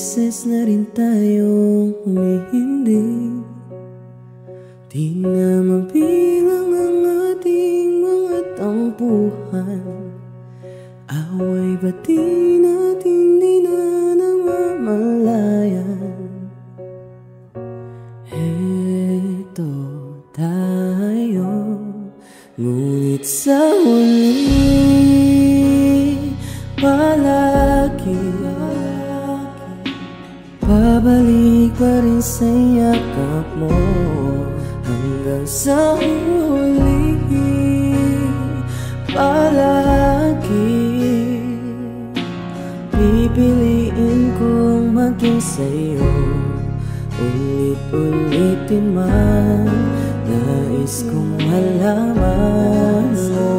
beses na rin tayong humihindig. Di na mabilang ang ating mga tampuhan. Away ba't di natin di na namamalayan? Heto tayo, ngunit sa huli palagi pabalik pa rin sa yakap mo. Hanggang sa huli palagi pipiliin kong maging sa'yo. Ulit-ulitin man, nais kong malaman mo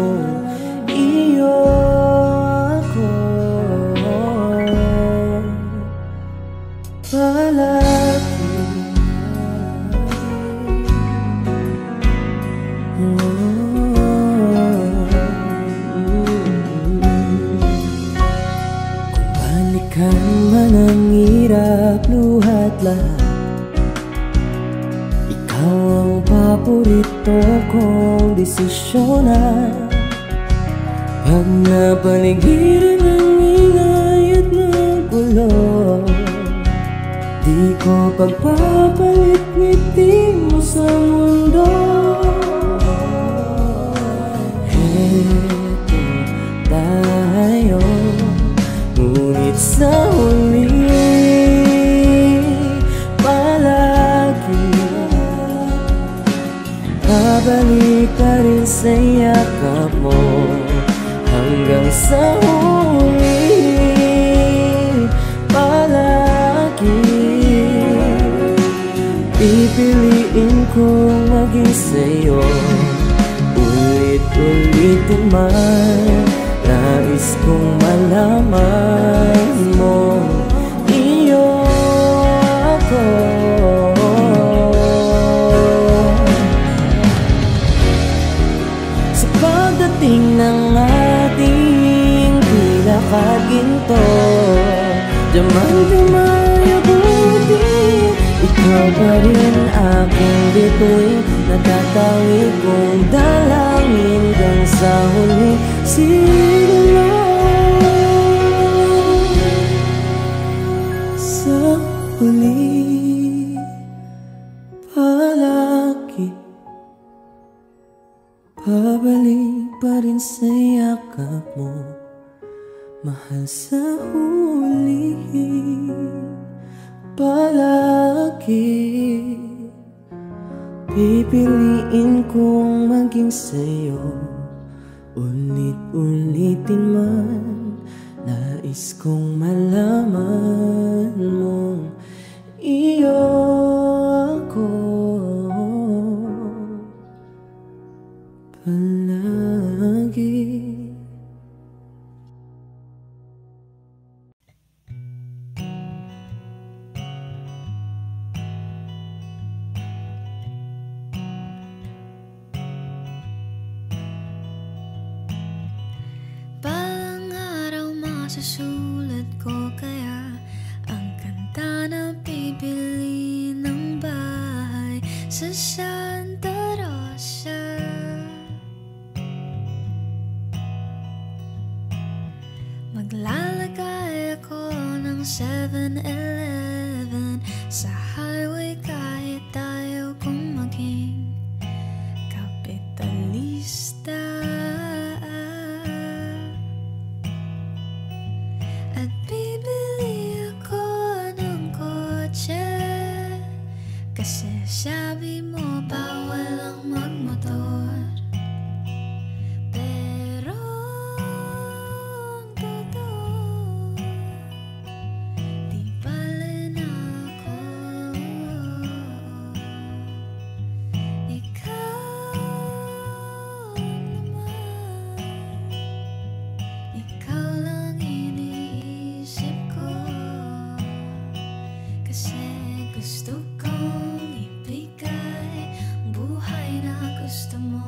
iyo ako palagi. Kung balikan man ang hirap, luhat lahat, ikaw ang paborito kong desisyonan. Pag napaligiran ng ingay at ng gulo, di ko pagpapalit ngiti mo sa mundo. Heto tayo, ngunit sa huli palagi babalik pa rin sa yakap mo. Hanggang sa huli palagi pipiliin kong maging sa'yo. Ulit-ulitin man, nais kong malaman mo iyo ako. Sa pagdating ng ating tila kaginto, damang-damay abuti, ikaw pa rin aking bituin. Natatawi kong dalangin hanggang sa huli sila. Sa huli palagi pabalik pa rin sa yakap mo. Mahal, sa huli palagi pipiliin kong maging sa'yo. Ulit-ulitin man, nais kong malaman mo iyo ako palagi. Susulat ko kaya ang kanta na bibili ng bahay sa Santa Rosa. Maglalagay ako ng 7-Eleven sa highway kahit tayo kung maging kapitalista. At bibili ako ng kotse kasi sabi mo bawal ang magmotor. Pero ang totoo, di balen ako. Ikaw naman, ikaw lang iniisip ko. Kasi gusto kong ibigay buhay na gusto mo.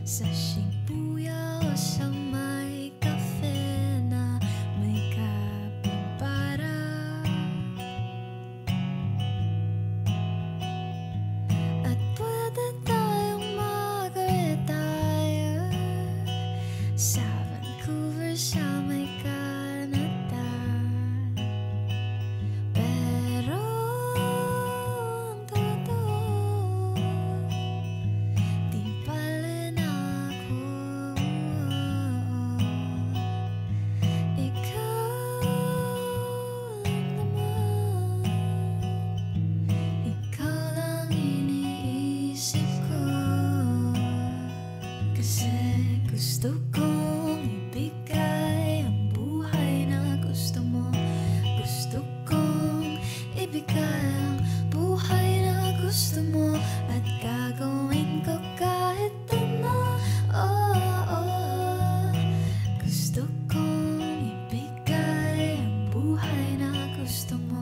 Sa Shibuya o sa may cafe na may kapibara, at pwede tayong mag-retire sa Vancouver sa may Canada. Pero ang totoo, di pala na ako. Ikaw lang naman, ikaw lang iniisip ko. Kasi gusto kong ibigay ang buhay na gusto mo. Gusto kong ibigay ang buhay na gusto mo. At gagawin ko kahit ano. Gusto kong ibigay ang buhay na gusto mo.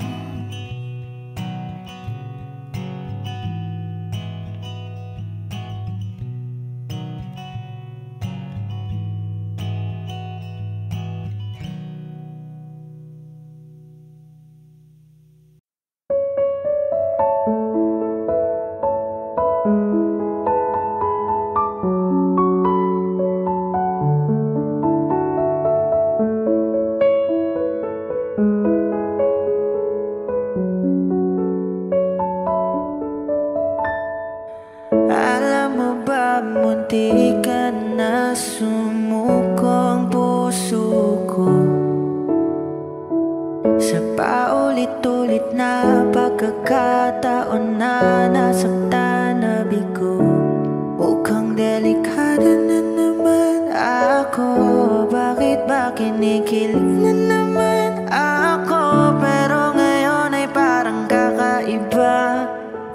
Alam mo ba, munti ka na sumuko ang puso ko sa paulit-ulit na pagkakataon na nasaktan na bigo. Mukhang delikado na naman ako. Bakit ba kinikilig na naman ako? Pero ngayon ay parang kakaiba.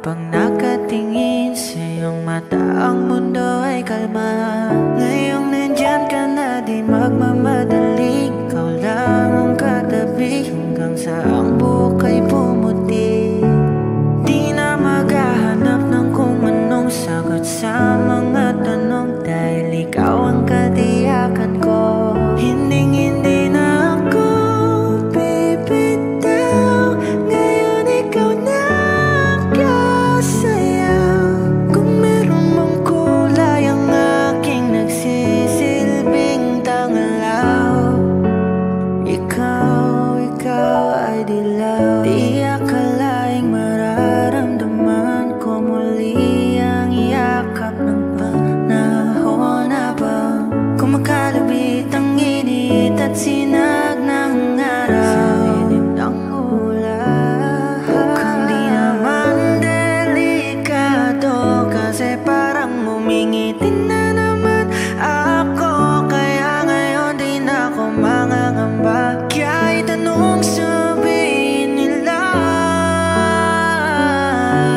Pag nakatingin sa iyong mata, ang mundo ay kalma. Ngayong nandyan ka na, di magmamadali. Ikaw lang ang katabi hanggang sa ang buhok ay pumuti. Di na maghahanap ng kung anong sagot sa mga tanong, dahil ikaw ang katiyakan ko. Hindi na ako bibitaw. Ngayon ikaw na kung meron mang kulay ang aking nagsisilbing tanglaw, ikaw ay dilaw. Di akalaing mararamdaman ko muli ang yakap ng panahon habang kumakalabit ang init at sinag ng araw sa ilim ng ulan. Mukhang di naman delikado, kasi parang umingitin na naman ako. Kaya ngayon di na ako mangangamba, kahit anong sabihin nila.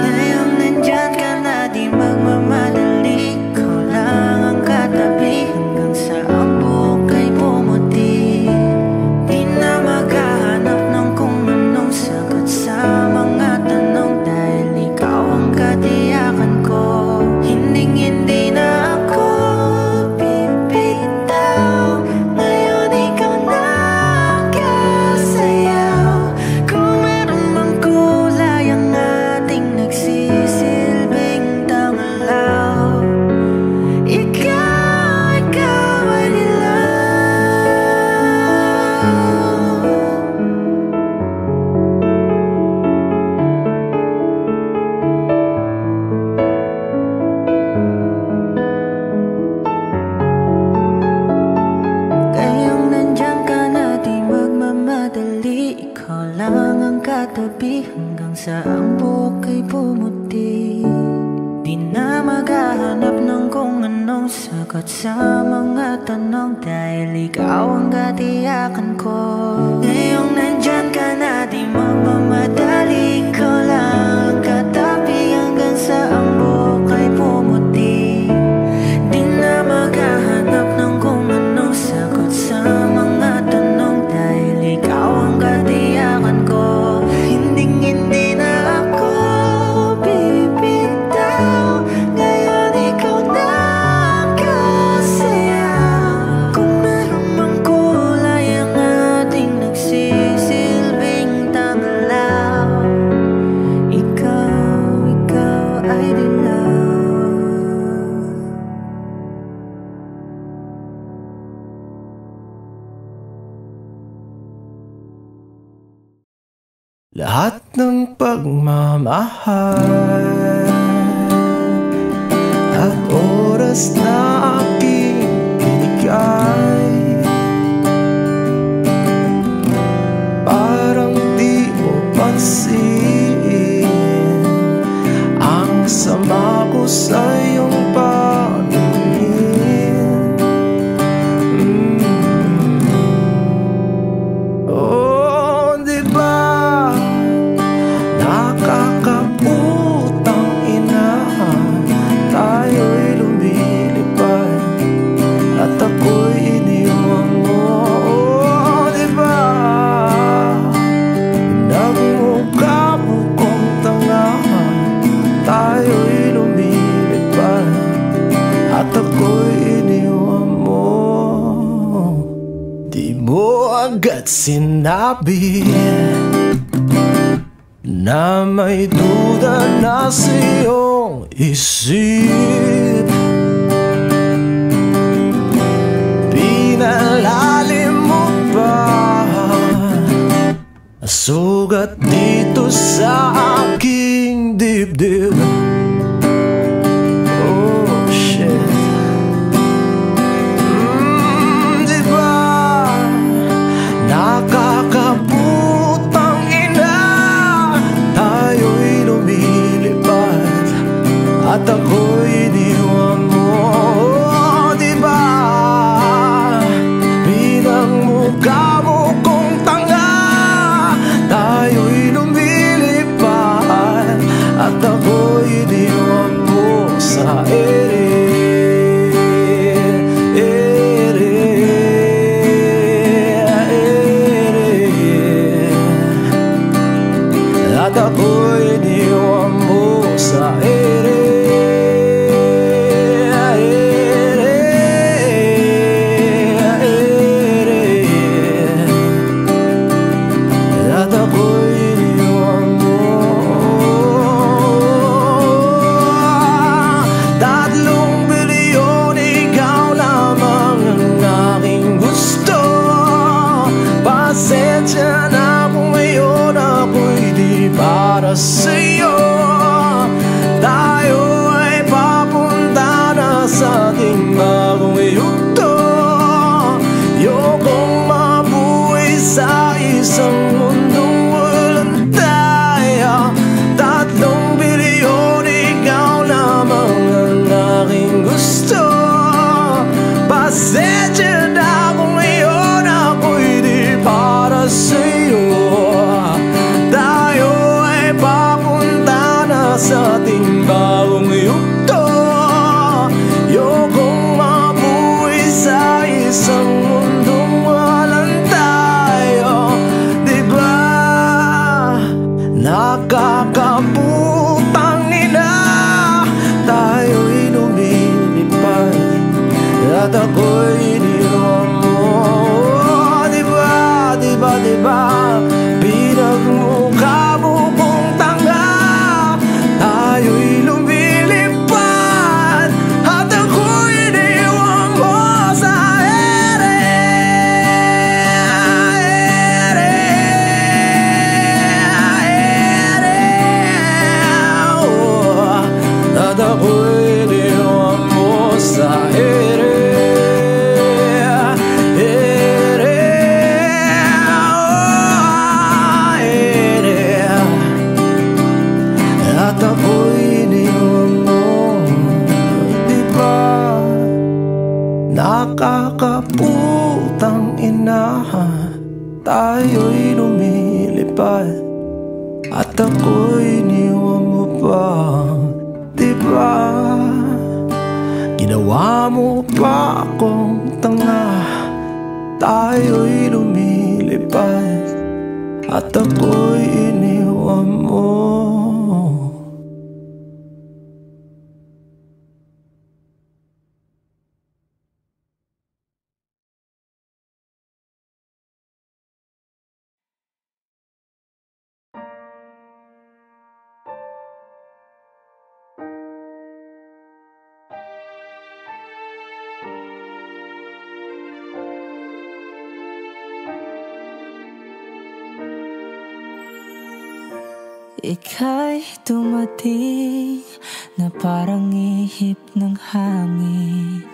Ngayon nandyan ka na, di magmamadali. Ikaw lang ang katabi hanggang sa ang buhok ay pumuti. Di na maghahanap ng kung anong sagot sa mga tanong, dahil ikaw ang katiyakan ko. Hindi na ako bibitaw. Ngayon ikaw na kasayaw. Kung meron mang kulay ang ating nagsisilbing tanglaw, ikaw ay ngayong nandyan ka na, di magmamadali. Ikaw lang ang katabi hanggang sa ang buhok ay pumuti. Di na maghahanap ng kung anong sagot sa mga tanong, dahil ikaw ang katiyakan ko. Ngayong nandyan ka na, di magmamadali. Ikaw lang ang katabi hanggang sa ang buhok ay pumuti. Di na maghahanap ng kung anong sagot sa mga tanong, dahil ikaw ang katiyakan ko. Hindi na ako bibitaw. Ngayon ikaw na lahat ng pagmamahal at oras na aking binigay. Parang di mo pansin ang sama ko sa iyong paningin. Oh, di ba nakakaputang ina, tayo'y lumilipad at ako'y iniwan mo. Oh, di ba nagmukha mo kong tanga, tayo'y lumilipad at ako'y iniwan mo. Di mo agad sinabi na may duda na sa iyong isip. Pinalalim mo pa sugat dito sa aking dibdib. Oh shit. Di ba nakakaputang ina, tayo'y lumilipad at ako'y iniwan mo. Oh, di ba pinagmukha mo kong tanga, tayo'y lumilipad at ako'y iniwan mo sa ere. At ako'y iniwan mo sa ere. At ako'y iniwan mo. 3 bilyon, ikaw lamang ang aking gusto. Pasensya na kung ngayon ako'y di para sa'yo. Tayo ay papunta na sa ating bagong yugto. Ayokong mabuhay sa isang mundong walang tayo. 3 bilyon, ikaw lamang ang aking gusto. Pasensya na kung ngayon ako'y di para sa'yo. Tayo ay papunta na sa ating bagong yugto. Ayokong mabuhay sa isang mundong walang tayo. Di ba nakakaputang ina, tayo'y lumilipad at ako'y iniwan mo. Di ba, di ba, di ba pinagmukha mo kong tanga, tayo'y lumilipad at ako'y iniwan mo sa ere. Oh, at ako'y iniwan mo sa ere. At ako'y iniwan mo. Di ba nakakaputang ina, tayo'y lumilipad at ako'y iniwan mo pa. Di ba ginawa mo pa akong tanga, tayo'y lumilipad at ako'y iniwan mo. ika'y dumating na parang ihip ng hangin.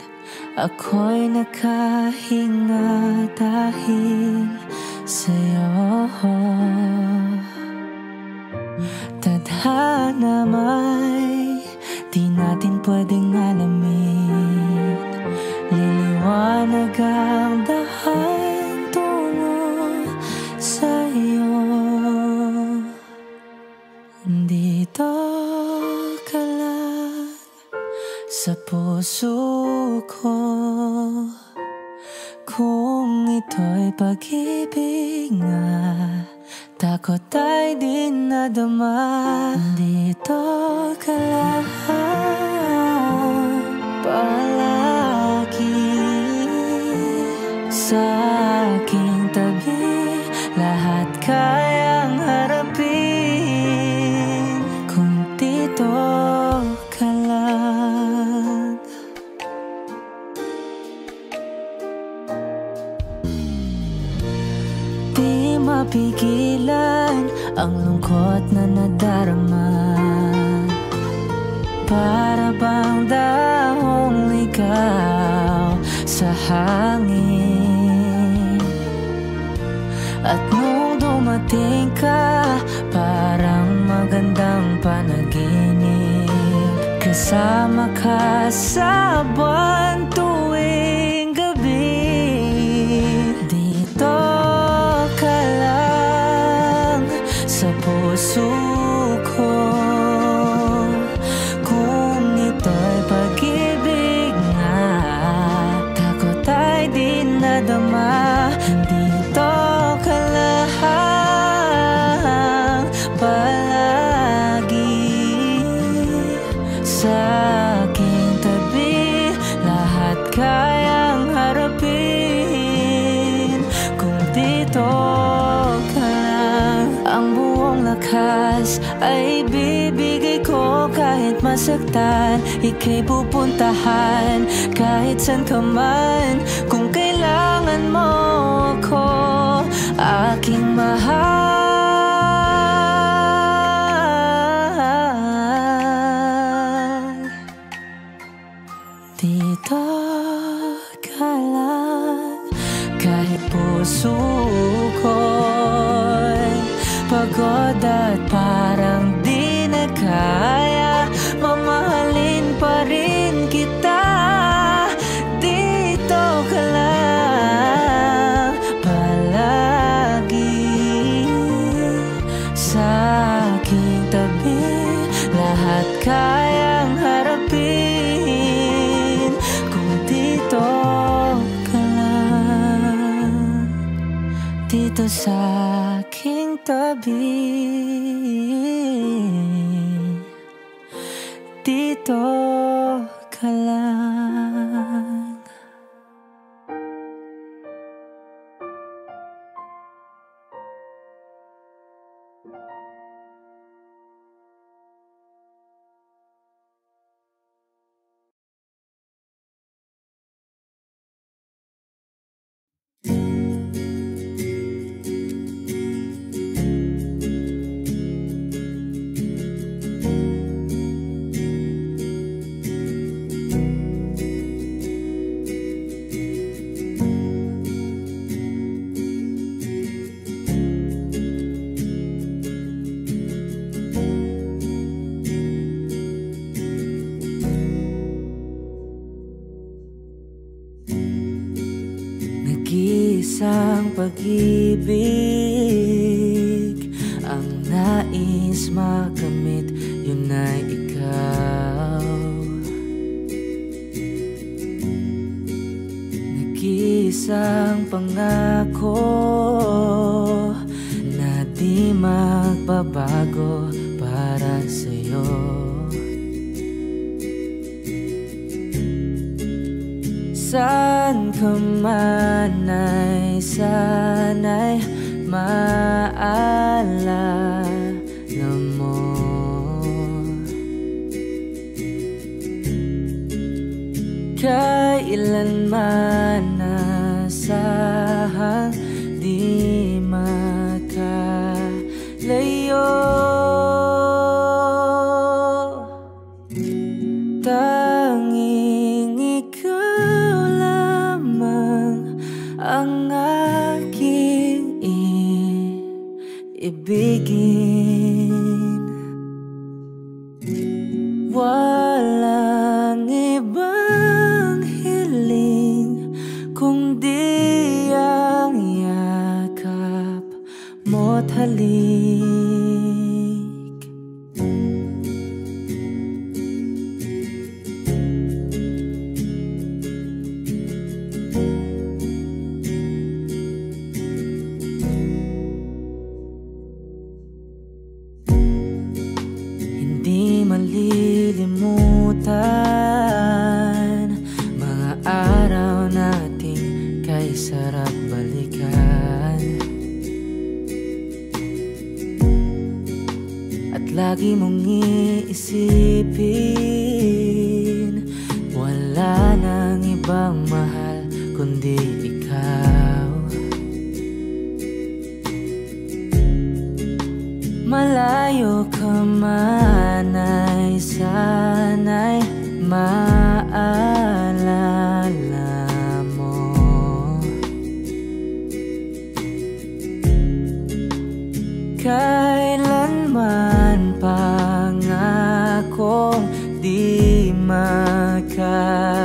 Ako'y nakahinga dahil sa'yo. Tadhana may di natin pwedeng alamin. Liliwanag ang dahan tungo sa'yo. Dito ka lang sa puso ko. Kung ito'y pag-ibig nga, takot ay di nadama. Dito ka lang palagi sa aking tabi. Lahat kayang harapin kung dito ka lang. Di mapigilan ang lungkot na nadarama. Para bang dahong ikaw sa hangin. At nung dumating ka, parang magandang panaginip. Kasama ka sa buwan tuwing gabi. Dito ka lang sa puso ko. Kung ito'y pag-ibig nga, takot ay di nadama. Dito ka lang palagi sa aking tabi. Lahat kayang harapin kung dito ka lang. Ang buong lakas ay bibigay ko kahit masaktan. Ika'y pupuntahan kahit saan ka man. Kung kailangan mo ako, aking mahal. Dito ka lang kahit puso ko'y pagod at parang di na kaya. Mamahalin pa rin kita. Dito ka lang palagi sa aking tabi. Lahat kayang harapin kung dito ka lang. Dito sa aking tabi. Dito ka lang. Nag-iisang pag-ibig ang nais makamit, yun ay ikaw. Nag-iisang pangako na di magbabago para sa'yo. Saan ka man ay sana'y maalala mo. Kailanman nasahang di makalayo. lagi mong iisipin, wala nang ibang mahal kundi ikaw. Malayo ka man ay sana'y maalala mo. Kailanman pangakong di makalayo.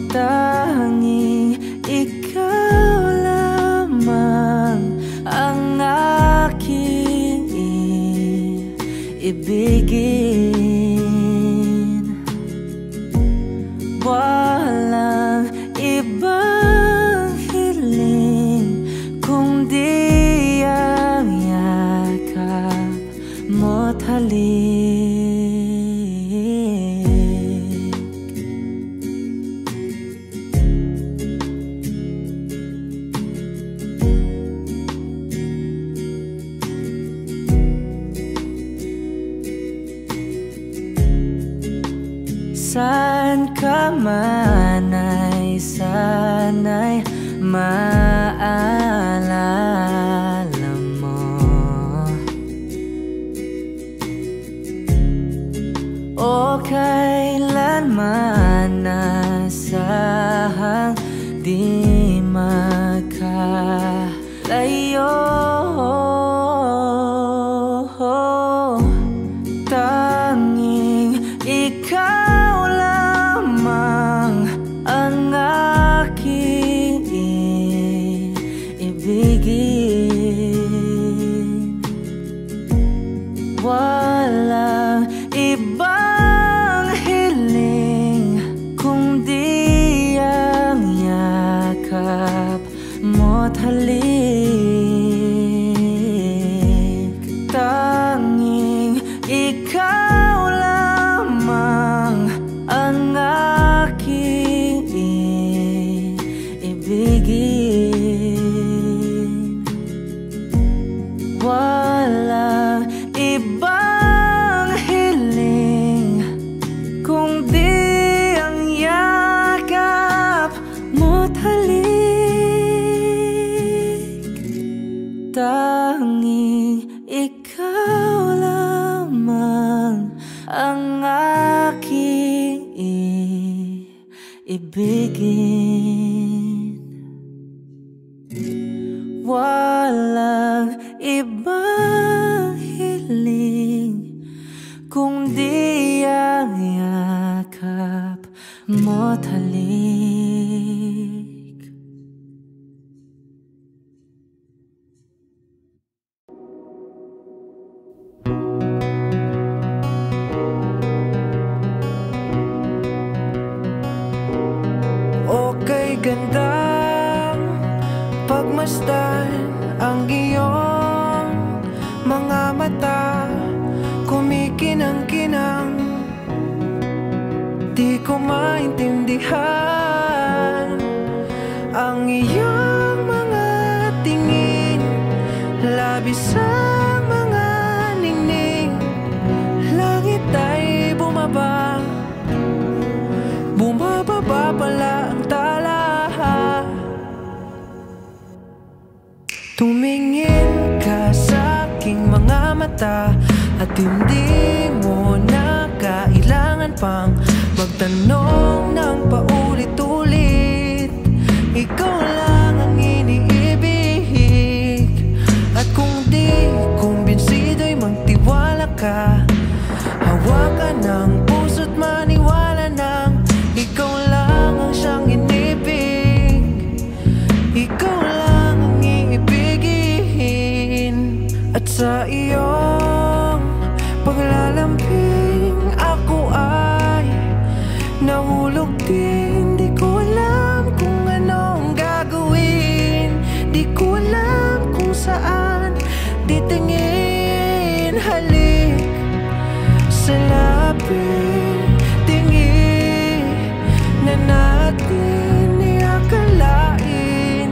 Tanging ikaw lamang ang aking ibigin. Walang ibang hiling kundi ang yakap mo't halik. Saan ka man ay sana'y maalala mo. O kailanman nasahang di makalayo. Tanging ikaw lamang ang aking ibigin. Walang ibang hiling kundi ang yakap mo't halik. Tanging ikaw lamang ang aking ibigin. Walang ibang hiling kundi ang yakap mo't halik. Tanging ikaw lamang ang aking ibigin. Walang ibang hiling kundi ang yakap mo't halik. Okay, gandang pagmasdan ang iyong mga mata, kumikinang-kinang. Di ko maintindihan ang iyong mga tingin, labis ang mga ningning. Langit ay bumaba, bumababa pala ang tala. Tumingin ka sa aking mga mata at hindi mo na kailangan pang magtanong ng paulit-ulit. Ikaw lang ang iniibig, at kung di kumbinsido'y magtiwala ka. Hawakan ng puso't maniwala ng ikaw lang ang siyang inibig. Ikaw lang ang iibigin. At sa iyong paglalambing ako ay nahulog din. Di ko alam kung anong gagawin, di ko alam kung saan titingin. Halik sa lapit, tingin na natin iakalain.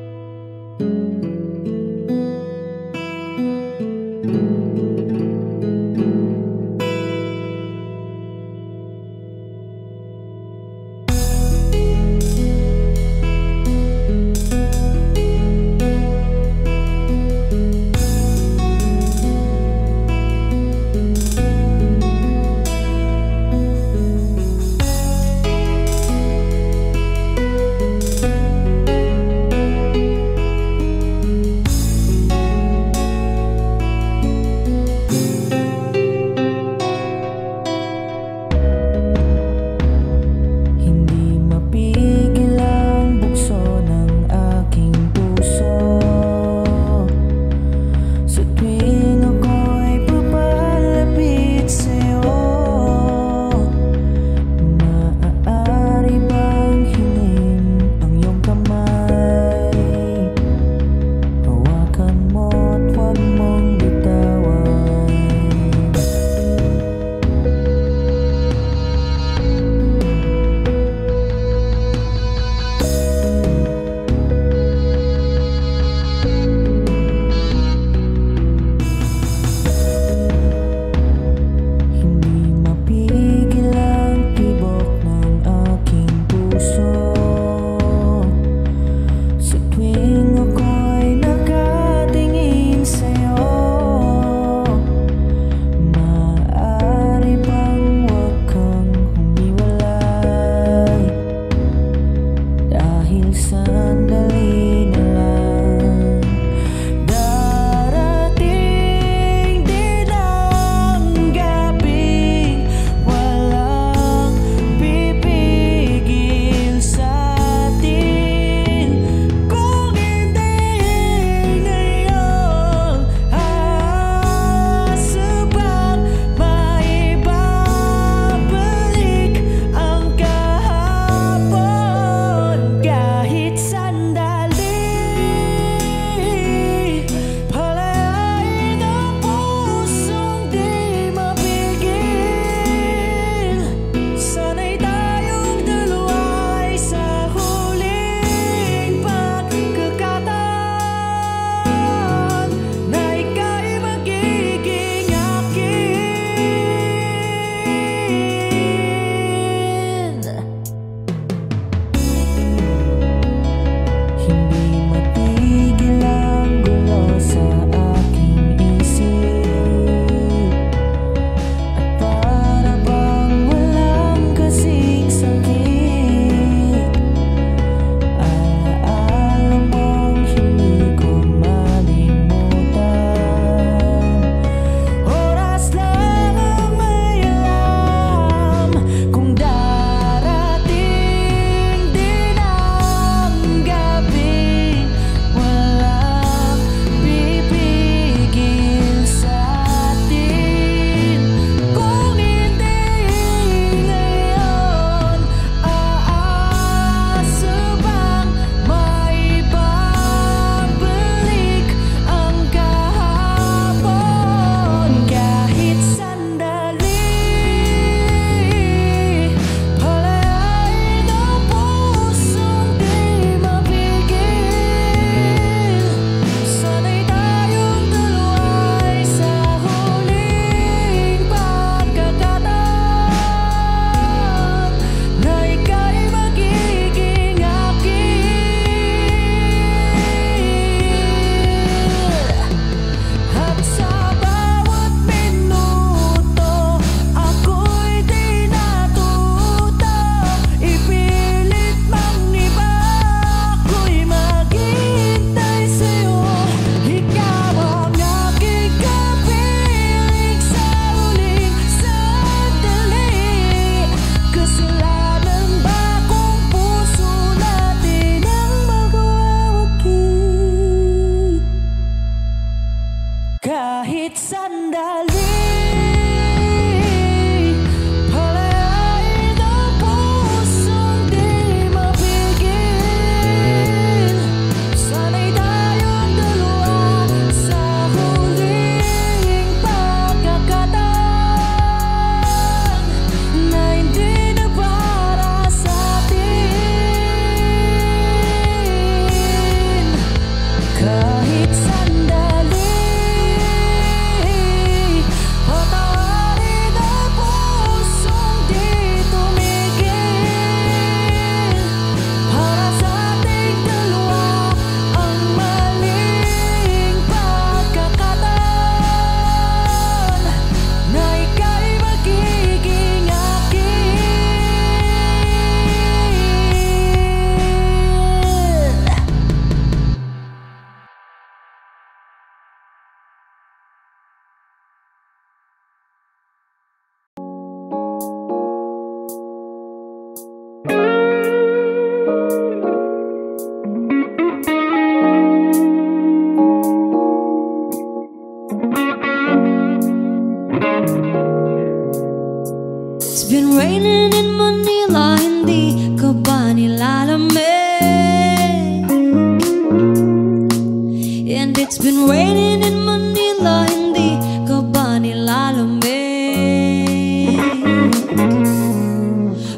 been raining in Manila, hindi ka ba nilalamig?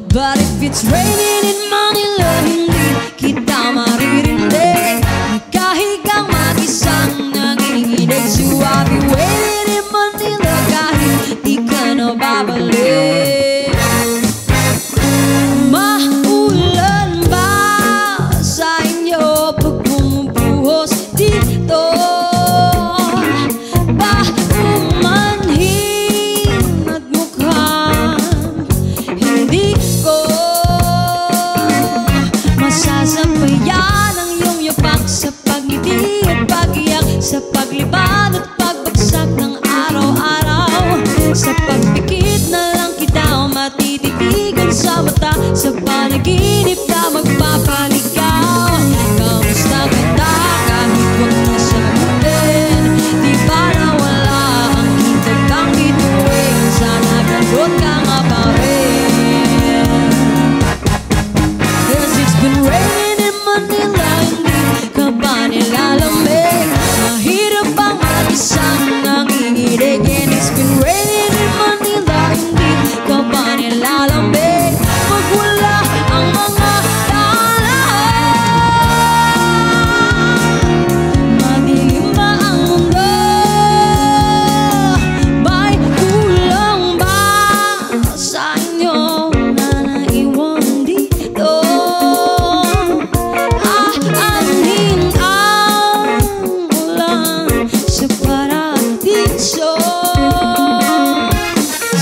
But if it's raining in Manila, hindi kita maririnig. Nagkahigang mag-isang nanginginig. So I'll be waiting in Manila kahit di ka na babalik. Maulan ba sa inyo pag bumubuhos dito? Ba umanhin at mukhang hindi ko masasabayan ang iyong yapak sa pagngiti at pag-iyak, sa paglibad at pagbagsak ng araw-araw. Sa pagpikit na lang kita matititigan sa mata, sa panaginip na magpapaligaw. Kamusta kita kahit huwag na sagutin? Di ba nawala ang kitag kang bituin? Sana ganun ka nga pa rin. Cause it's been raining in Manila, hindi ka ba nilalamig? Mahirap bang mag-isang nanginginig? And it's been raining in Manila, hindi ka ba nilalamig? Pag wala ang mga daan, madilim na ang mundo. May kulang ba sa inyo na naiwan dito? Aanhin ang ulan sa paradiso.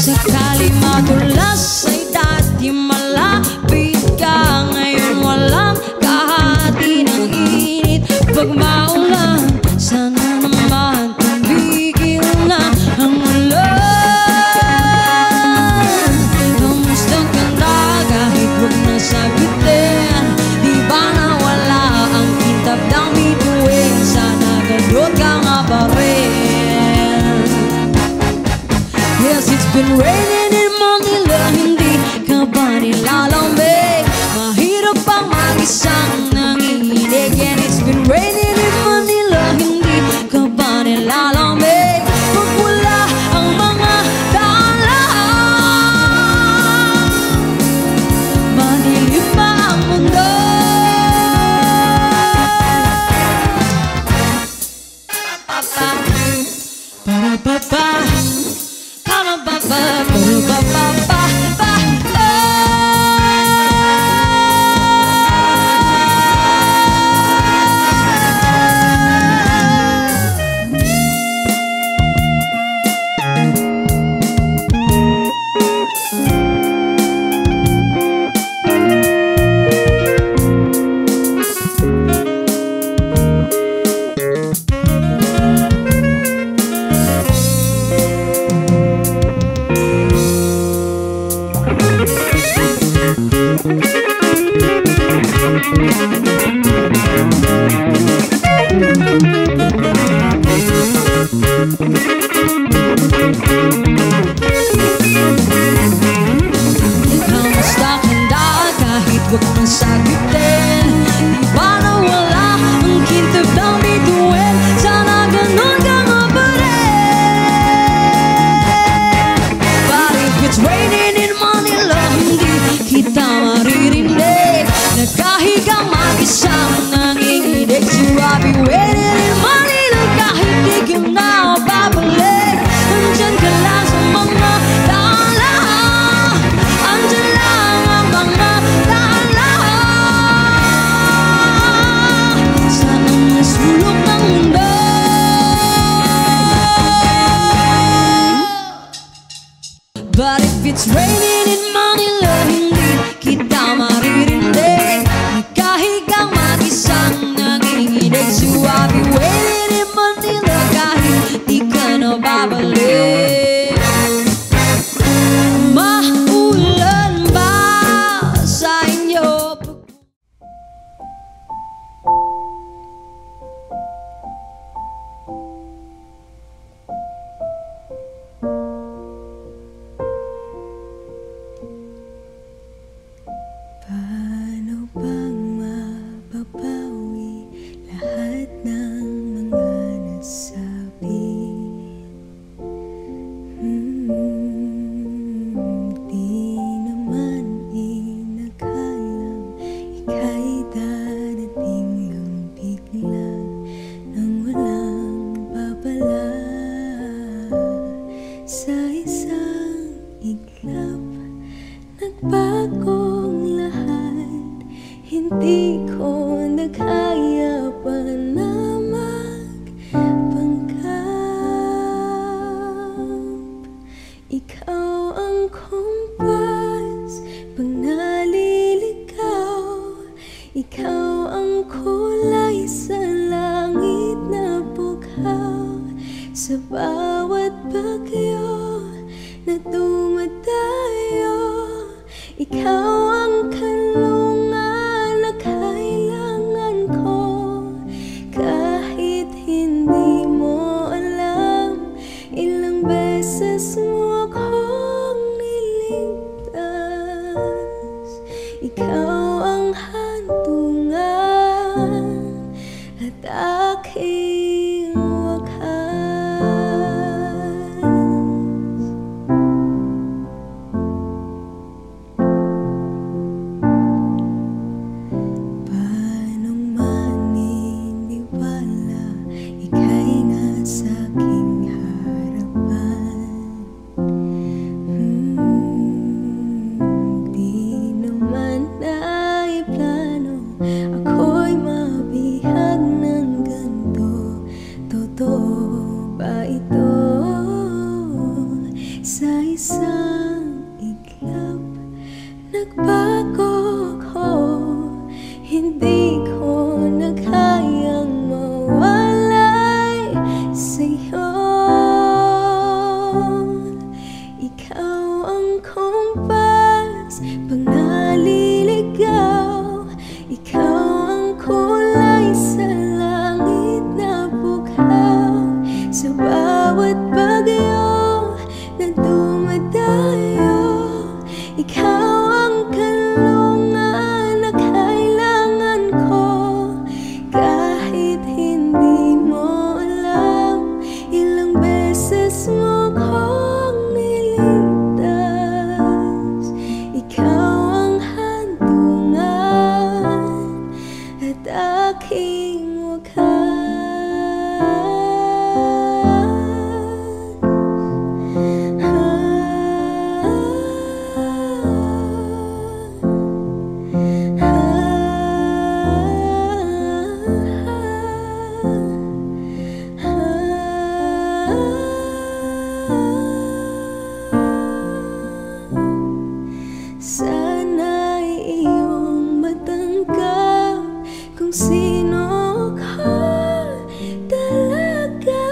Sakali madulas ay dati malapit ka, ngayon walang kahati ng init. Pag maulan, sana naman tumigil na ang ulan. Kamusta ka na kahit huwag na sagutin? Di ba nawala ang kitab ng bituin? Sana ganun ka nga pa rin. Yes, it's been raining in Manila, hindi ka ba nilalamig? Mahirap bang mag-isang nanginginig? And it's been raining in Manila, hindi ka ba nilalamig? Pag wala ang mga daan, madilim pa ang mundo. Ba-ba-ba, kamusta ka na kahit huwag na sagutin? Di ba nawala ang kintab ng bituin? Sana ganun ka nga pa rin. But if it's raining in Manila, hindi kita maririnig. Nagkahigang mag-isang nanginginig. So I'll be waiting in Manila kahit di ka na babalik. Andyan ka lang sa mga daan lang. Andyan lang ang mga daan lang. Saan mas Hindi ko na kaya pa na magpanggap. Ikaw ang kompas pag naliligaw. Ikaw ang kulay sa langit na bughaw. Sa bawat bagyo na dumadayo, ikaw ang kanlungan na kailangan ko. Kahit hindi mo alam, ilang beses mo akong niligtas. Ikaw ang hantungan at aking wakas. Paanong maniniwala ika'y nasa aking harapan? Di naman naiplano ako'y mabihag ng ganito. Totoo ba ito? Sa isang iglap nagbago ko. Hindi ko na kayang mawalay sa'yo. Ikaw ang kompas pag naliligaw. Ikaw ang kulay sa langit na bughaw. Sa bawat bagyo na dumadayo, ikaw ang kanlungan na kailangan ko. Kahit hindi mo alam, ilang beses mo akong niligtas. Ikaw ang hantungan at aking wakas. Sana'y iyong matanggap kung sino ka talaga.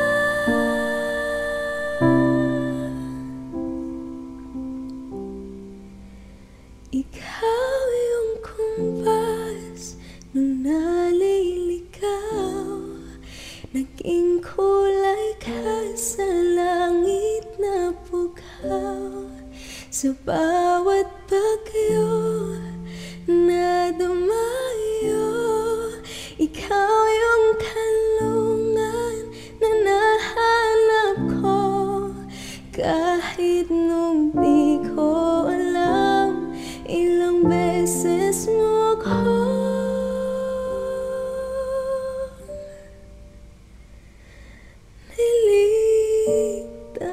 Ikaw yung kompas nung naliligaw. Naging kulay ka sa langit na bughaw. Sa bawat bagyo na dumayo, ikaw yung kanlungan na nahanap ko. Kahit nung di ko alam, ilang beses mo akong niligtas.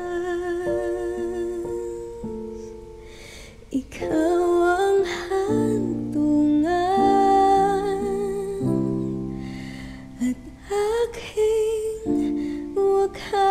Ikaw ang hantungan at aking wakas.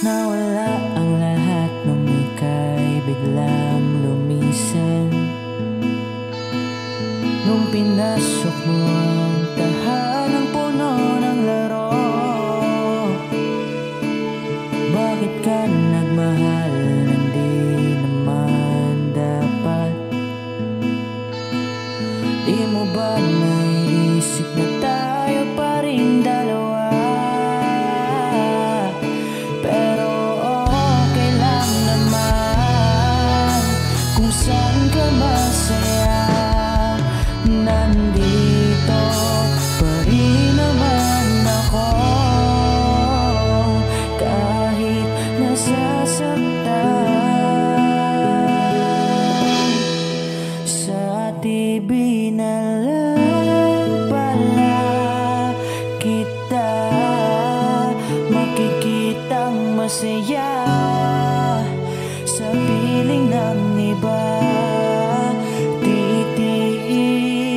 Nawala ang lahat nung ika'y biglang lumisan. Nung pinasok mo ang tahanang puno ng laro. Bakit ka nagmahal nang di naman dapat? Di mo ba naisip na tayo pa rin dalawa? Saan ka masaya? di binalang pala kita makikitang masaya sa piling ng iba. Titiisin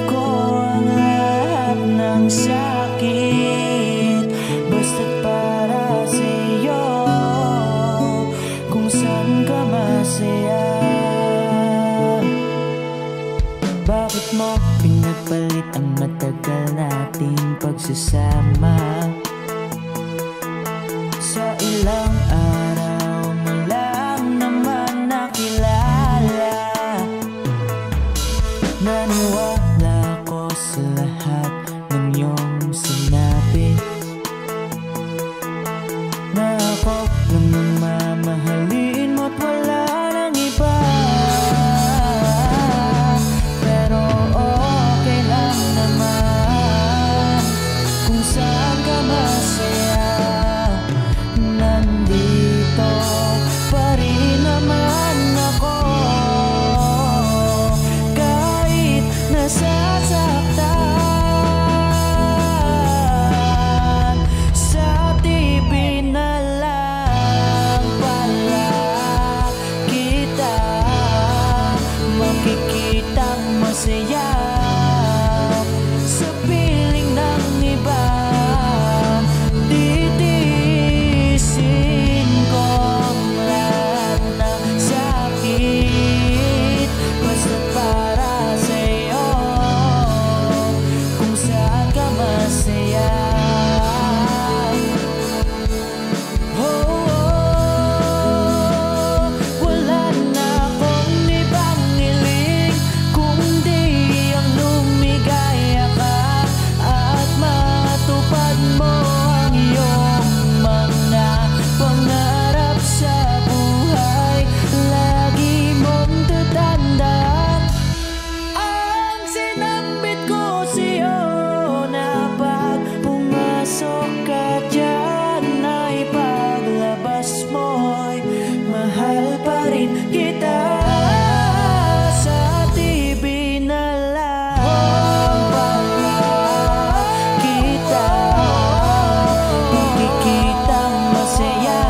ko ang lahat ng sakit basta't para sa'yo, kung saan ka masaya. Bakit mo pinagpalit ang matagal nating pagsasama? Sa ilang araw mo lang naman nakilala. Naniwala ko sa lahat ng iyong sinabi, na ako lang ang mamahalin mo't wala nang iba. Pero okay lang naman kung saan ka masaya. Nandito pa rin naman ako kahit nasasaktan. Sa TV na lang pala kita makikitang masaya sa piling ng iba. Titiisin ko ang lahat ng sakit basta't para sa'yo, kung saan ka masaya. Wala na akong ibang hiling kundi ang lumigaya ka at matupad mo ang iyong mga pangarap sa buhay. Lagi mong tatandaan ang sinambit ko sa'yo, na pag pumasok ka dyan ay paglabas mo'y mahal pa rin kita. Sa TV na lang pala kita makikitang masaya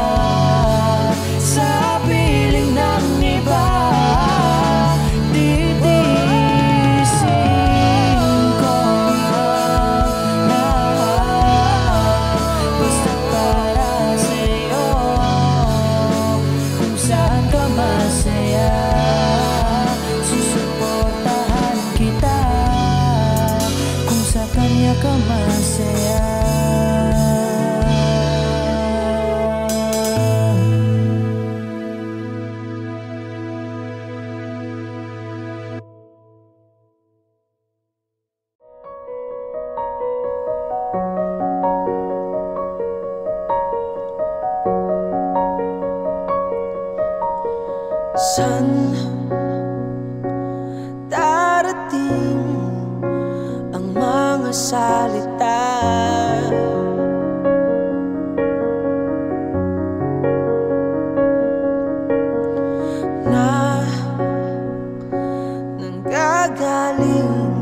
sa piling ng iba. Titiisin ko ang lahat basta't para sa'yo, kung saan ka masaya. Susuportahan kita kung sa kanya ka masaya. San darating ang mga salita na nanggagaling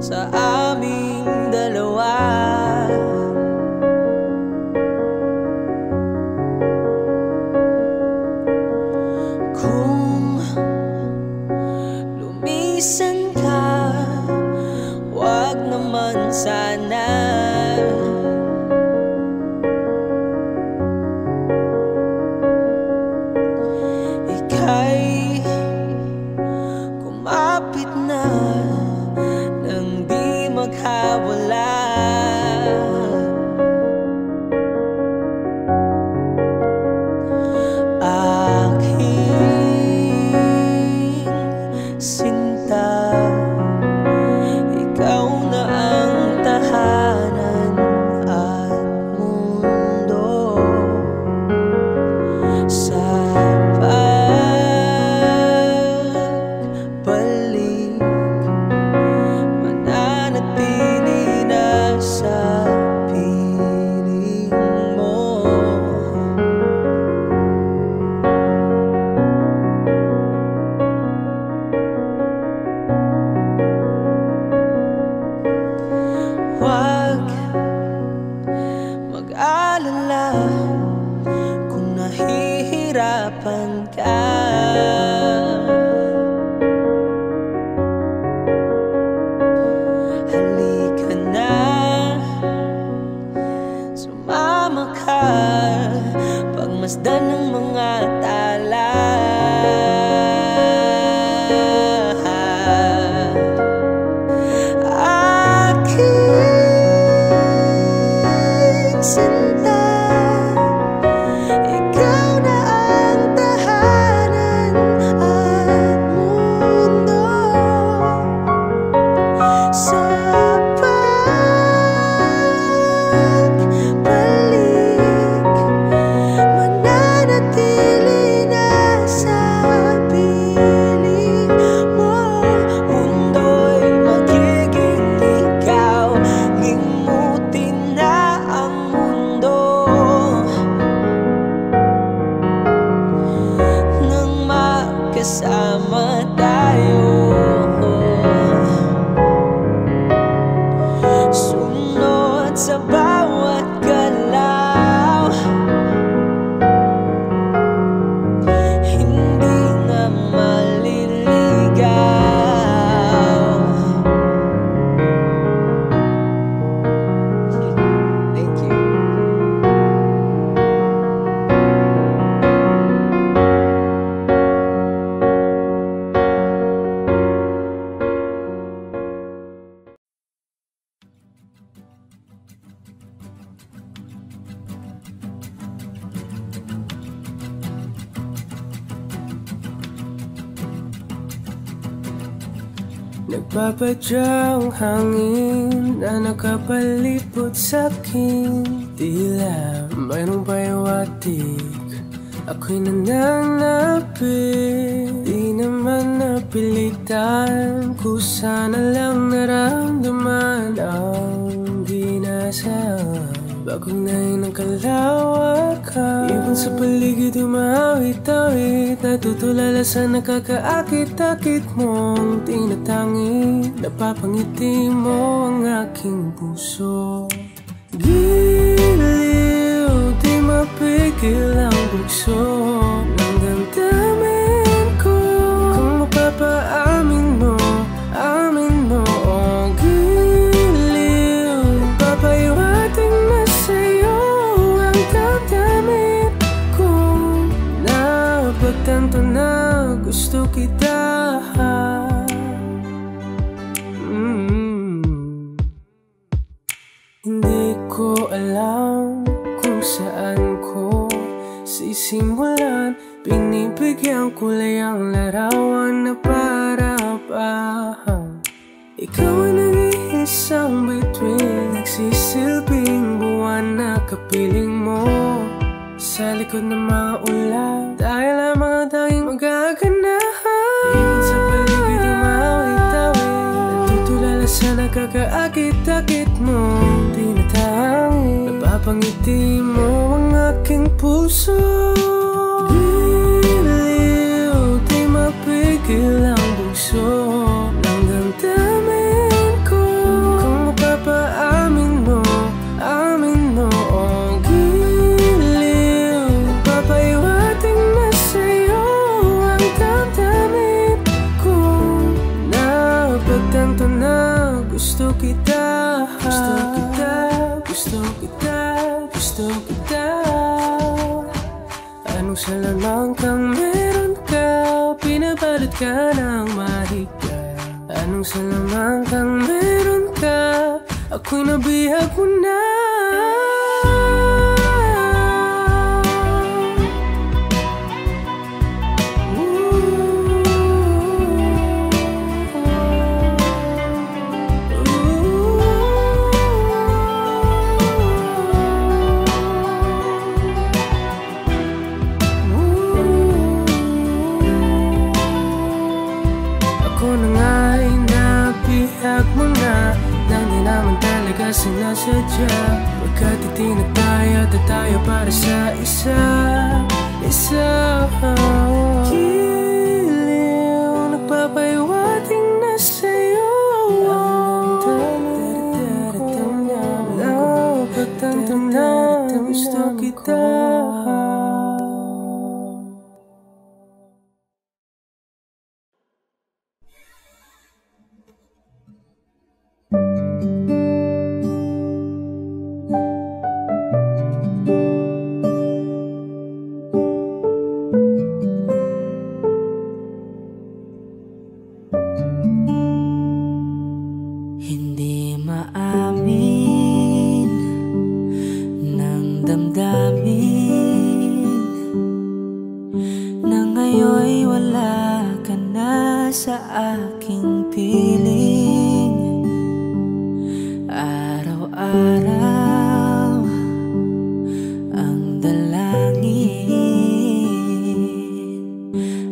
sa aming dalawa? Kung lumisan ka, wag naman sana. Ika'y kumapit na nang di magkawala. Aking sinta, Masdan ng mga tala. Aking sinta, ikaw na ang tahanan at mundo. Sa pagbalik, mananatili na sa piling mo. Mundo'y magiging ikaw, ngimutin na ang mundo. Nang magkasama tayo, sunod sa bawat galaw, hindi na maliligaw. Thank you. Nagpapadyang hangin na nakapalipot sa'kin, tila mayroong pahiwatig, ako'y nananapit. Di naman napilitan, kusana lang naramdaman ang ginasaan. Bagong nahin ng kalawakan, ibon sa paligid umawit-awit, natutulala sa nakakaakit-akit mong tinatangi. Napapangiti mo ang aking puso. Giliw, di mapigil ang bugso ng damdamin ko. Kung mapapaamin mo, amin mo. Oh, giliw, papahiwating na sa'yo ang damdamin ko. Napagtanto na gusto kita. Hindi ko alam kung saan ko sisimulan. Binibigyan kulay ang larawan na para-parahan. Ikaw ang nag-iisang bituin, nagsisilbing buwan na kapiling mo. Sa likod ng mga ulan, tayo lamang ang tanging magaganahan. Ibon sa paligid umawit-awit, natutulala sa nakakaakit-akit mo. Tinatangi, napapangiti mo ang aking puso. Giliw, di mapigil ang bugso ng damdamin ko. Kung mapapaamin mo, amin mo. Oh, giliw, papahiwating na sa'yo ang damdamin ko. Napagtanto na gusto kita. Gusto kita, gusto kita, gusto kita. Anong salamang kang meron ka, pinabalot ka ng mahika. Anong salamang kang meron ka, ako'y nabihag mo na. Ako na nga'y nabihag mo na, nang di naman talaga sinasadya. Pagkat itinataya at tayo para sa isa. Giliw, nagpapahiwating na sa'yo ang damdamin ko. Napagtanto na gusto kita. piling. Araw-araw ang dalangin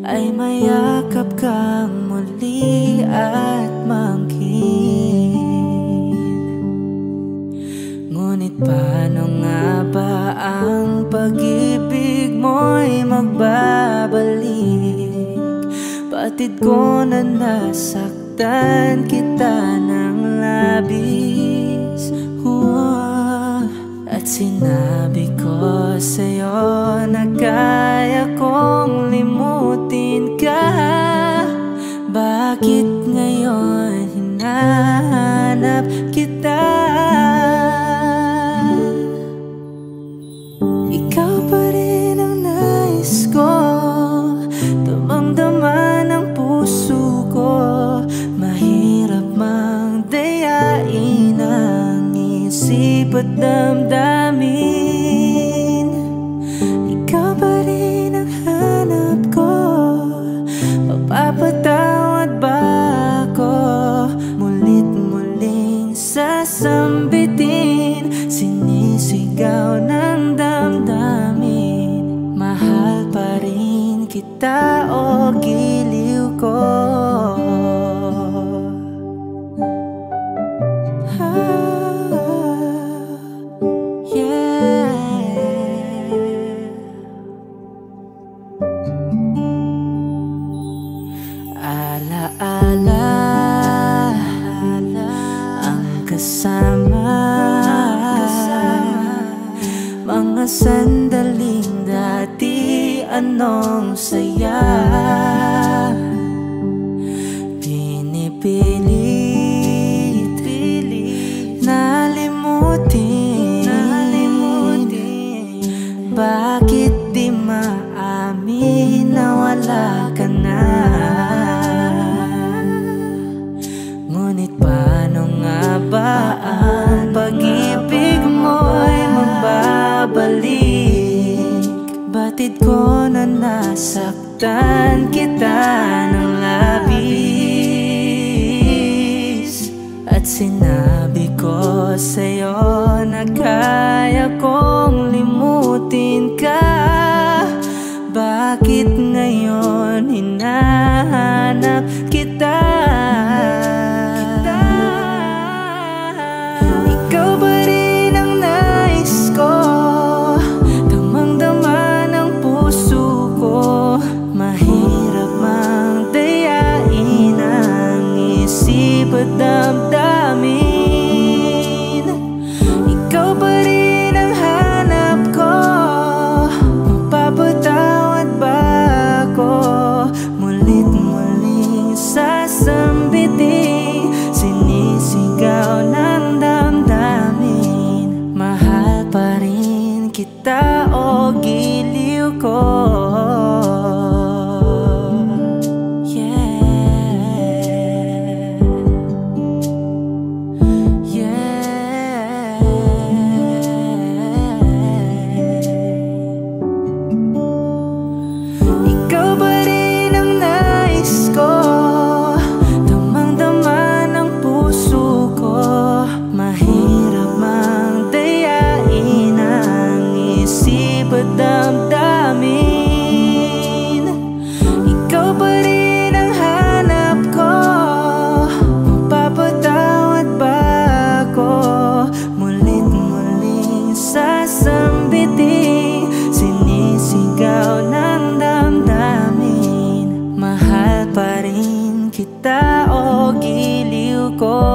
ay mayakap kang muli at mangkin. Ngunit paano nga ba ang pag-ibig mo'y magbabalik? Batid ko na nasaktan kita ng labis. At sinabi ko sa'yo na kaya kong limutin ka. Bakit ngayon hinahanap kita? Ikaw pa rin ang nais ko, damang-dama ng puso ko. Mahirap mang dayain ang isip at damdamin. Ikaw pa rin ang hanap ko, mapapatawad ba ako? Mulit-muling sasambitin, sinisigaw ng damdamin. Mahal pa rin kita o giliw ko? Alaala ang kasama, mga sandaling dati anong saya. Pinipilit nalimutin. Bakit di maamin na wala ka na? Ngunit paano nga ba ang pag-ibig mo'y magbabalik? Batid ko na nasaktan kita ng labis. At sinabi ko sa'yo na kaya kong limutin ka. Bakit ngayon hinahanap kita? Ikaw ba rin ang nais ko, damang-dama ng puso ko. Mahirap mang dayain ang isip at damdamin. Ikaw ba rin ang hanap ko, mapapatawad ba ako? Mulit-muling sasambitin, sinisigaw ng damdamin. Mahal pa rin kita o giliw ko? Ikaw ba rin ang nais ko, damang-dama ng puso ko. Mahirap mang dayain ang isip at damdamin. Ikaw ba rin ang hanap ko, mapapatawad ba ako? Mulit-muling sasambitin, sinisigaw ng damdamin. Mahal pa rin kita o giliw ko?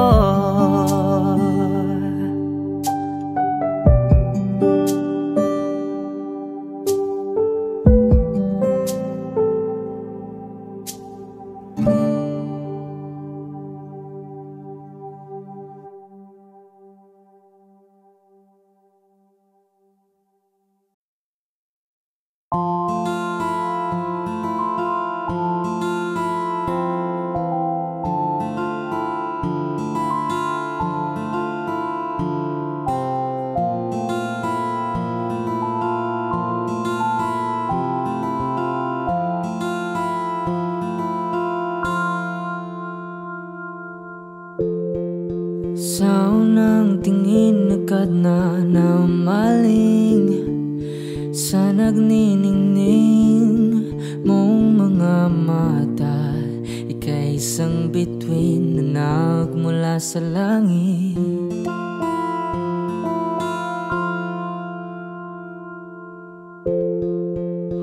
Sa unang tingin agad na umaling sa nagniningning mong mga mata. Ika'y isang bituin na nagmula sa langit.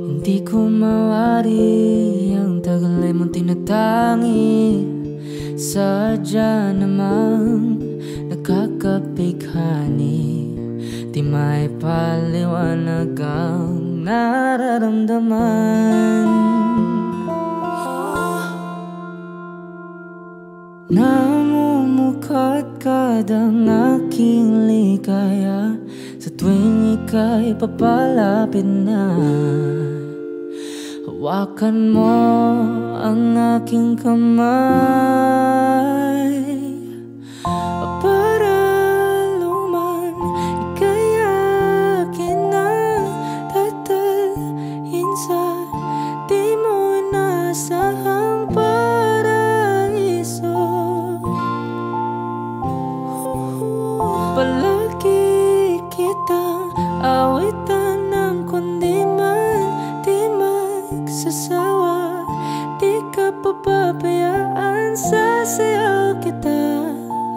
Hindi ko mawari ang tagal ay mong tinatangi. Sadya namang nakakapighani, di may paliwanag ang nararamdaman. Namumukadkad ang aking ligaya sa tuwing ika'y papalapit na. Hawakan mo ang aking kamay para luman ika'y akin na tatalhin sa di mo inasahang paraiso. Palagi kitang awitan ng kundi man di magsasawa. Di ka papabayaan, sasayaw kita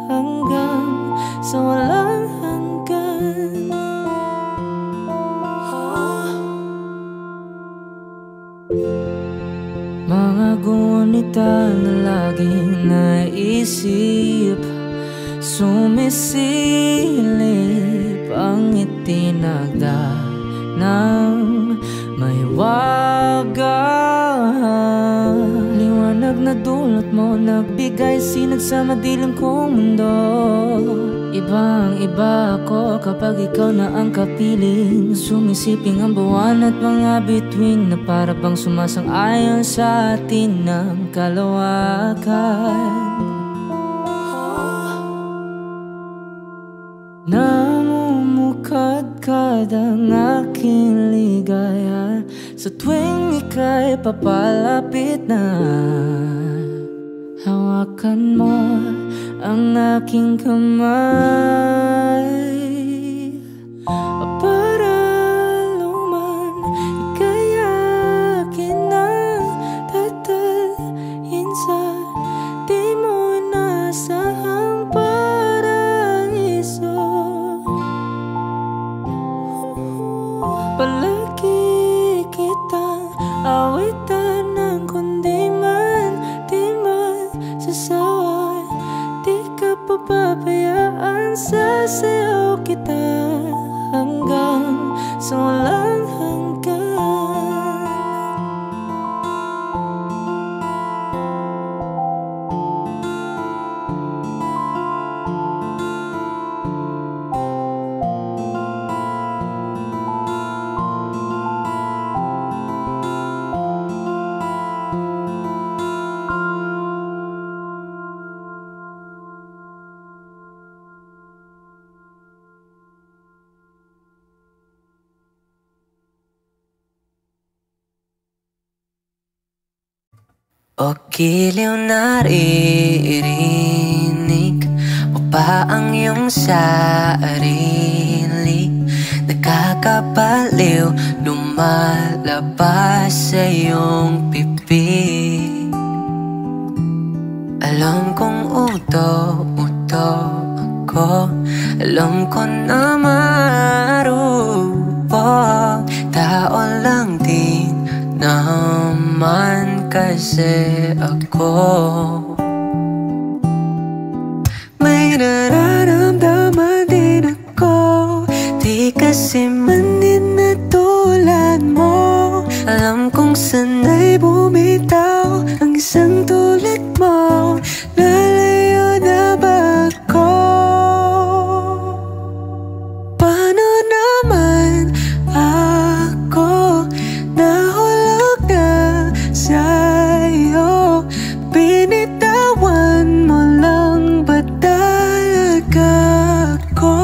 hanggang sa walang hanggan. Mga gunita na laging naisip, sumisilip ang itinagda ng may waga. Liwanag na dulot mo, nagbigay sinag sa madilim kong mundo. Ibang iba ako kapag ikaw na ang kapiling. Sumisiping ang buwan at mga bituin na para bang sumasang-ayon sa atin ng kalawakan. Namumukadkad ang aking ligaya sa tuwing ika'y papalapit na. Hawakan mo ang aking kamay para luman ika'y akin na tatalhin sa di mo inasahang paraiso. Palagi kitang awitan ng kundi man di magsasawa. Di ka papabayaan, sasayaw kita hanggang sa walang hanggan. O giliw naririnig mo pa ang iyong sarili? Nakakabaliw, lumalabas sa iyong bibig. Alam kong uto-uto ako, alam ko na marupok. Tao lang din naman kasi ako. May nararamdaman din ako, di kasi man din na tulad mo. Alam kong sana'y bumitaw ang isang tulad mo. Lalayo na ba ako? Paano naman ako nahulog na sa'yo? Binitawan mo lang ba talaga ako?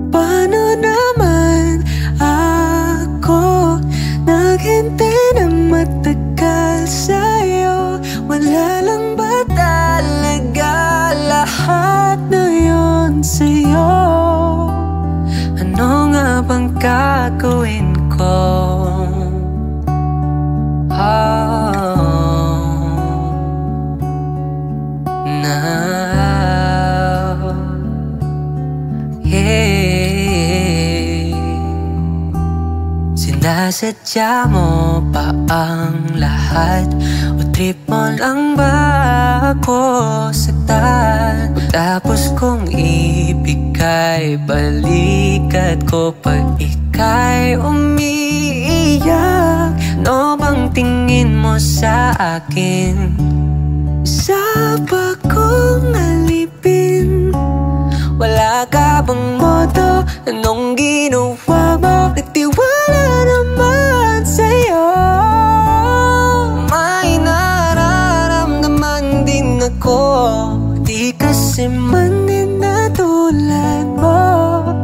Paano naman ako naghintay ng matagal sa'yo? Wala lang ba talaga sa'yo. Ano nga bang gagawin ko? Now, yeah. Sinasadya mo pa ang lahat? O trip mo lang ba ako saktan? O tapos kong ibigay balikat ko pag ika'y umiiyak? Ano bang tingin mo sa akin? Sa bagong alipin, wala ka bang modo? Anong ginawa mo? Nagtiwala naman sa'yo. May nararamdaman din ako, di kasi man din na tulad mo.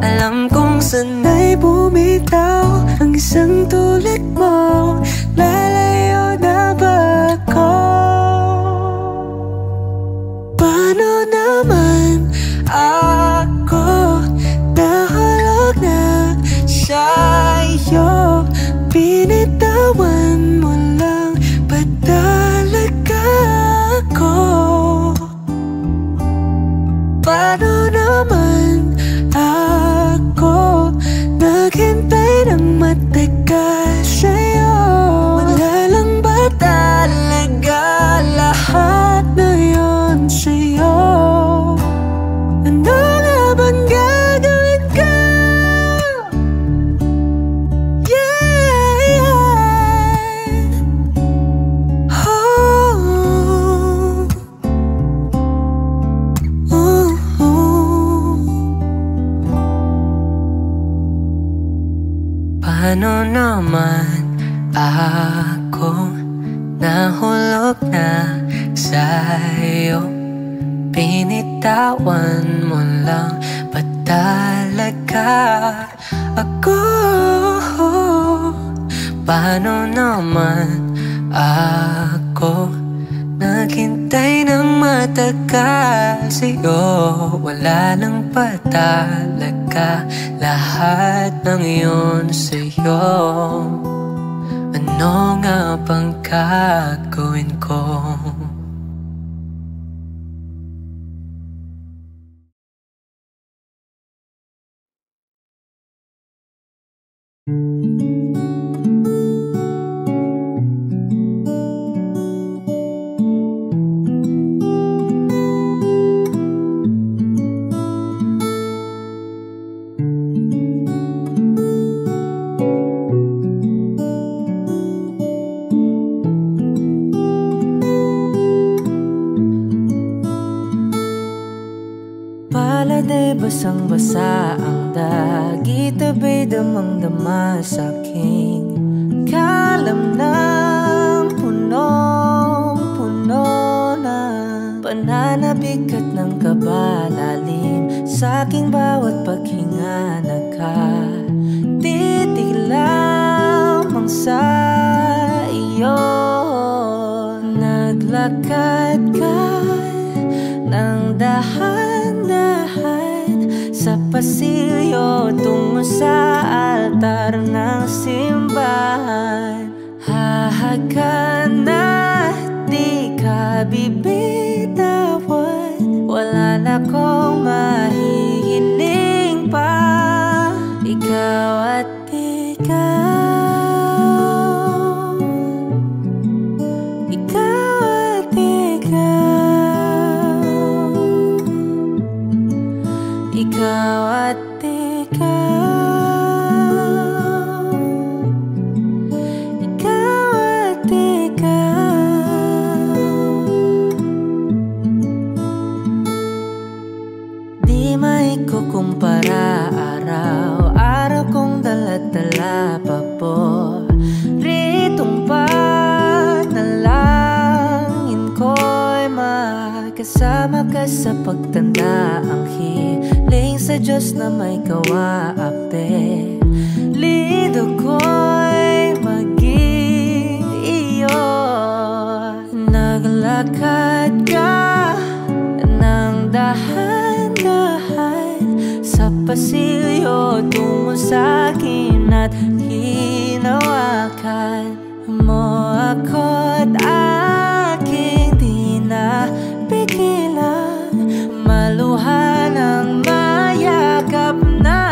Alam kong sana'y bumitaw ang isang tulad mo. Lalayo na ba ako? Paano naman ako nahulog na sa'yo? Binitawan mo lang ba talaga ako? Paano naman ako naghintay ng matagal sa'yo? Wala lang ba talaga lahat na yun sa'yo? Ano nga bang gagawin ko? Yeah, yeah. Oh, oh, oh. Paano naman ako nahulog na sa'yo? Binitawan mo lang ba talaga ako? Paano naman ako naghintay ng matagal sa'yo? Wala lang ba talaga lahat ng iyon sa'yo? Ano nga bang gagawin ko? Paladay basang-basa ang dagit, abay damang-dama sa'king kalam ng punong-puno na pananabik at ng kabalalim sa'king bawat paghinga. Nakatitig lamang sa iyo, naglakad ka ng dahan-dahan sa pasilyo tungo sa altar ng simbahan. Hahagan at di ka bibitawan, wala na kong mahihiling pa. Ikaw at ikaw, ikaw at ikaw, ikaw at ikaw, ikaw at ikaw. Di maikukumpara araw-araw kong dala-dala pa po ritong panalangin ko'y makasama ka sa pagtanda. Ang hiling sa Diyos na may kawaape, lido ko'y maging iyo. Naglakad ka ng dahan-dahan pasilyo tungo sa'kin at hinawakan mo ako't aking di na pigilan, maluhan ang mayakap na.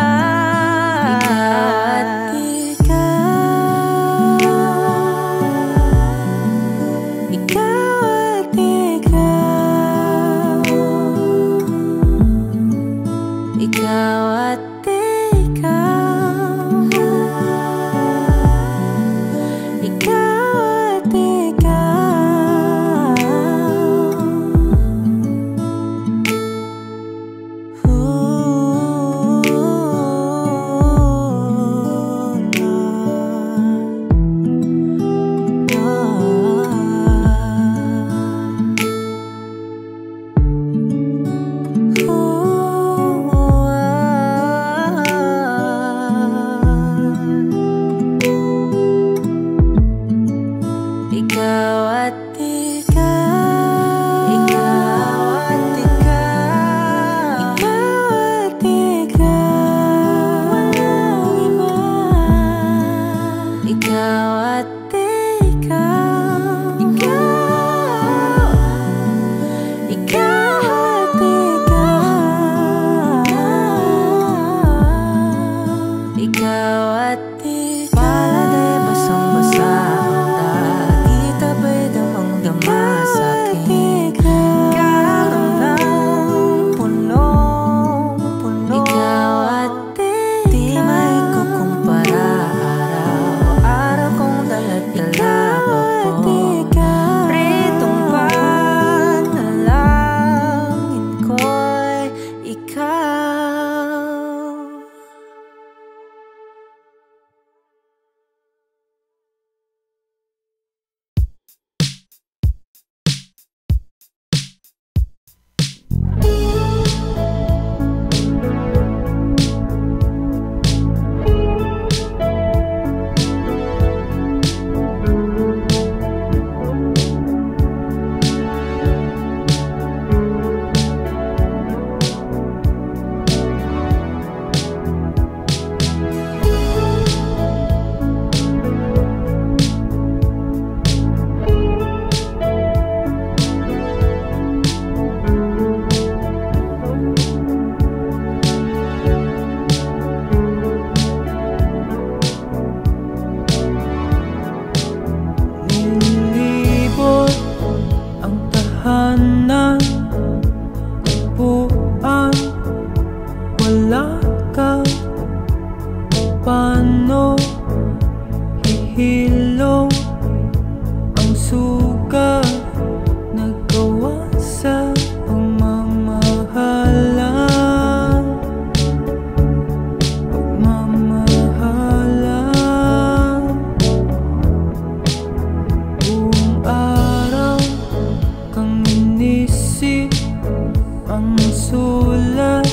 Ang sulat